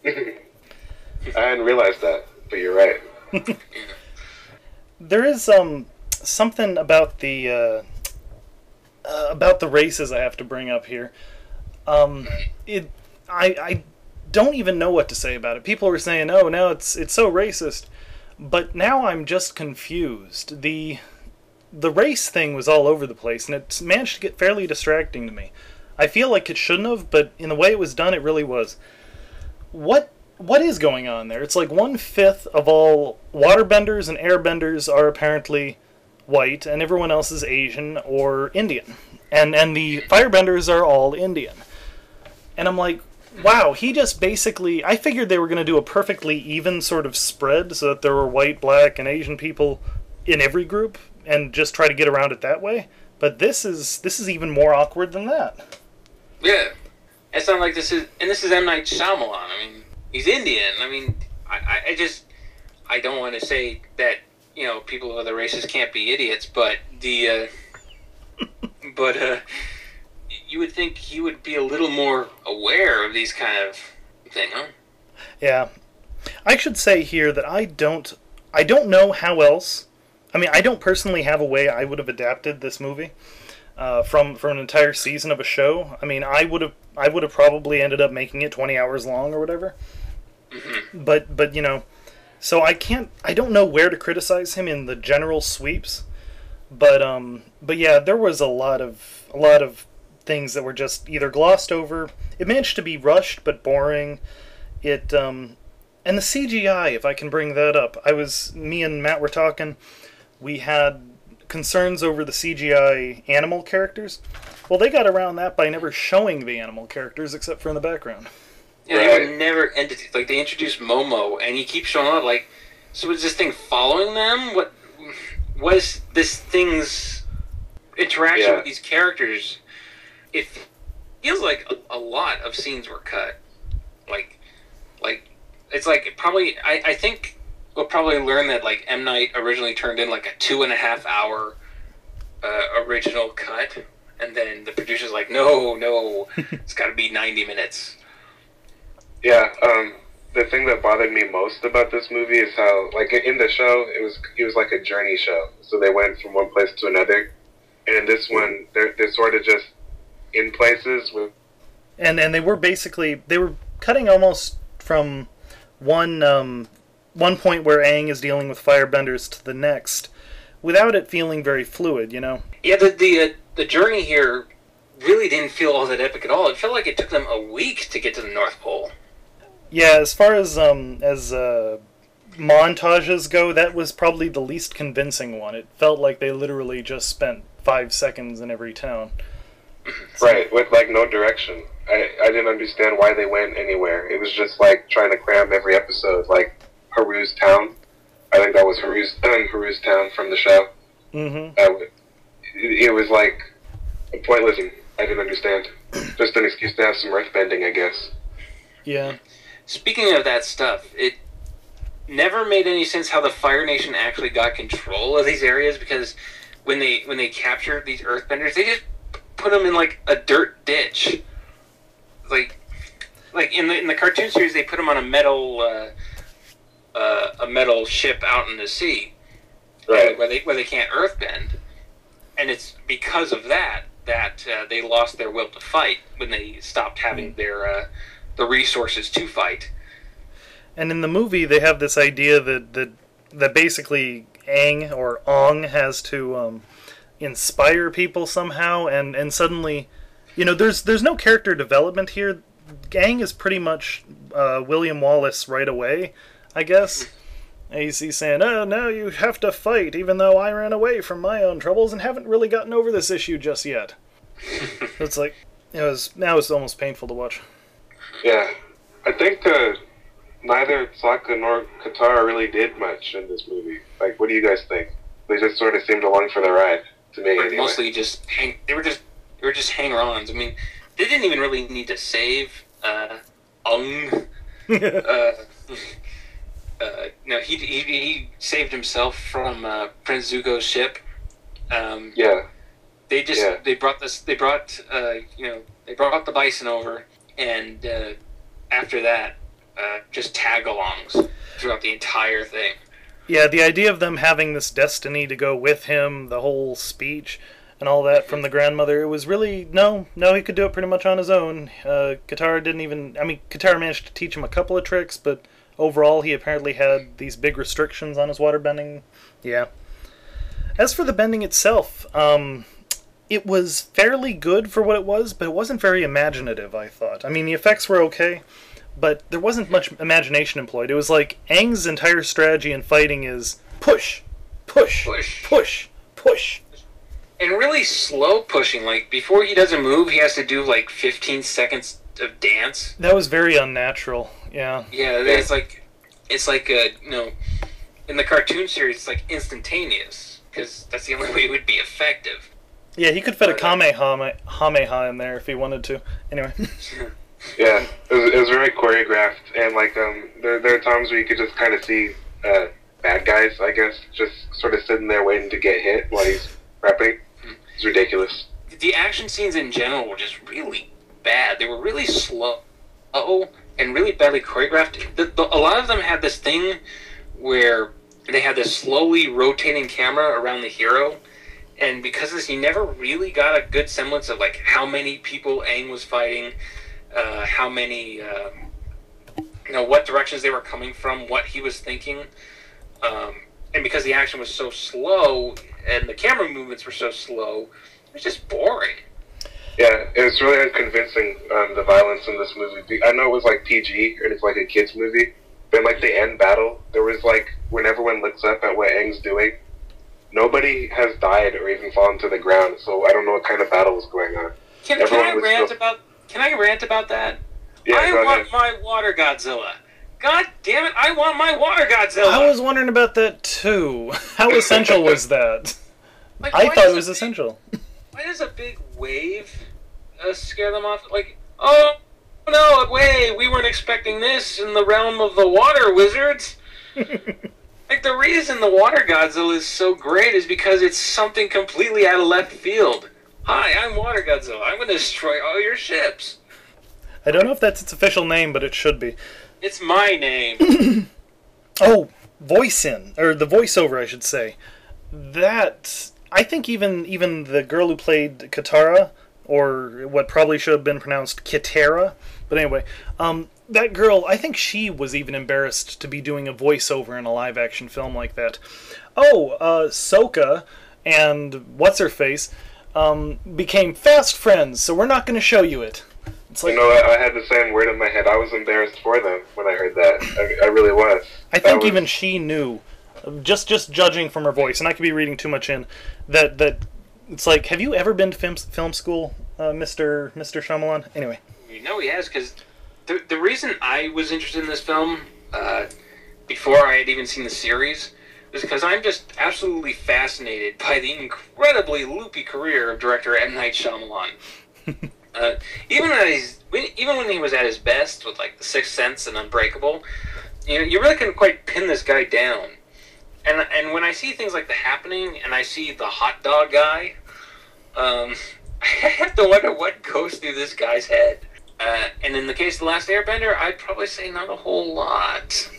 I hadn't realized that, but you're right. There is something about the races I have to bring up here. It I don't even know what to say about it. People were saying, "Oh, now it's so racist," but now I'm just confused. The race thing was all over the place, and it managed to get fairly distracting to me. I feel like it shouldn't have, but in the way it was done, it really was. What is going on there? It's like 1/5 of all waterbenders and airbenders are apparently white, and everyone else is Asian or Indian, and the firebenders are all Indian. And I'm like, wow, he just basically. I figured they were going to do a perfectly even sort of spread so that there were white, black, and Asian people in every group, and just try to get around it that way. But this is even more awkward than that. Yeah, it's not like this is M. Night Shyamalan. I mean, he's Indian. I mean, I don't want to say that people of other races can't be idiots, but but you would think he would be a little more aware of these kind of thing, huh? Yeah, I should say here that I don't know how else. I mean, I don't personally have a way I would have adapted this movie from an entire season of a show. I mean, I would have probably ended up making it 20 hours long or whatever. Mm-hmm. But so I don't know where to criticize him in the general sweeps. But yeah, there was a lot of things that were just either glossed over. It managed to be rushed but boring. And the CGI, if I can bring that up, me and Matt were talking. We had concerns over the CGI animal characters. Well, they got around that by never showing the animal characters except for in the background. Yeah, they were never entities. Like, they introduced Momo, and he keeps showing up. Like, so was this thing following them? What was this thing's interaction with these characters? It feels like a lot of scenes were cut. Like it's like probably. I think we'll probably learn that like M. Night originally turned in like a 2.5 hour original cut, and then the producer's like, no, it's got to be 90 minutes. Yeah, the thing that bothered me most about this movie is how, like, in the show, it was like a journey show. So they went from one place to another, and in this one, they're sort of just in places with. And they were cutting almost from one point where Aang is dealing with firebenders to the next, without it feeling very fluid, you know. Yeah, the journey here really didn't feel all that epic at all. It felt like it took them a week to get to the North Pole. Yeah, as far as montages go, that was probably the least convincing one. It felt like they literally just spent 5 seconds in every town. Right, with like no direction. I didn't understand why they went anywhere. It was just like trying to cram every episode, like Haru's town. I think that was Haru's town from the show. Mm-hmm. It was like pointless, and I didn't understand. Just an excuse to have some earthbending, I guess. Yeah. Speaking of that stuff, it never made any sense how the Fire Nation actually got control of these areas, because when they captured these earthbenders, they just put them in like a dirt ditch. Like in the cartoon series, they put them on a metal ship out in the sea, right, where they can't earthbend, and it's because of that they lost their will to fight when they stopped having their the resources to fight. And in the movie, they have this idea that basically Aang or Ong has to inspire people somehow, and suddenly, there's no character development here. Aang is pretty much William Wallace right away, I guess. He's saying, "Oh, now you have to fight, even though I ran away from my own troubles and haven't really gotten over this issue just yet." It's like it's almost painful to watch. Yeah, I think neither Sokka nor Katara really did much in this movie. Like, what do you guys think? They just sort of seemed along for the ride, to me. Anyway. Mostly they were just hanger-ons. I mean, they didn't even really need to save Ung. No, he saved himself from Prince Zuko's ship. Yeah. They brought the bison over, and after that, just tag-alongs throughout the entire thing. Yeah, the idea of them having this destiny to go with him, the whole speech and all that from the grandmother, it was really, no, he could do it pretty much on his own. Katara didn't even, I mean, Katara managed to teach him a couple of tricks, but overall he apparently had these big restrictions on his waterbending. Yeah. As for the bending itself, it was fairly good for what it was, but it wasn't very imaginative, I thought. I mean, the effects were okay, but there wasn't much imagination employed. It was like Aang's entire strategy in fighting is push, push, push, push, push. And really slow pushing. Like, before he does a move, he has to do, like, 15 seconds of dance. That was very unnatural, yeah. Yeah, it's like you know, in the cartoon series, it's like instantaneous, because that's the only way it would be effective. Yeah, he could fit a Kamehameha in there if he wanted to. Anyway. Yeah, it was very choreographed, and like there are times where you could just kind of see bad guys, I guess, just sort of sitting there waiting to get hit while he's rapping. It's ridiculous. The action scenes in general were just really bad. They were really slow and really badly choreographed. A lot of them had this thing where they had this slowly rotating camera around the hero, and because of this, you never really got a good semblance of like how many people Aang was fighting, how many, you know, what directions they were coming from, what he was thinking, and because the action was so slow and the camera movements were so slow, it was just boring. Yeah, it was really unconvincing, the violence in this movie. I know it was like PG and it's like a kids movie, but in like the end battle, there was like when everyone looks up at what Aang's doing, nobody has died or even fallen to the ground. So I don't know what kind of battle is going on. Can I rant about that? Yeah, I want my water Godzilla. God damn it! I want my water Godzilla. I was wondering about that too. How essential was that? Like, I thought it was essential. Why does a big wave scare them off? Like, oh no, a wave! We weren't expecting this in the realm of the water wizards. Like, the reason the water Godzilla is so great is because it's something completely out of left field. Hi, I'm Water Godzilla. I'm going to destroy all your ships. I don't know if that's its official name, but it should be. It's my name. Oh, the voiceover, I should say. That, I think even the girl who played Katara, or what probably should have been pronounced Kitara, but anyway, that girl, I think she was even embarrassed to be doing a voiceover in a live-action film like that. Oh, Sokka and what's-her-face became fast friends, so we're not going to show you it. It's like, you know, I had the same word in my head. I was embarrassed for them when I heard that. I really was. I think even she knew, just judging from her voice, and I could be reading too much in, that it's like, have you ever been to film school, Mr. Shyamalan? Anyway. You know he has, because the reason I was interested in this film, before I had even seen the series, was because I'm just absolutely fascinated by the incredibly loopy career of director M. Night Shyamalan. Even when he was at his best with like The Sixth Sense and Unbreakable, you know, you really couldn't quite pin this guy down. And when I see things like The Happening and I see the hot dog guy, I have to wonder what goes through this guy's head. And in the case of The Last Airbender, I'd probably say not a whole lot.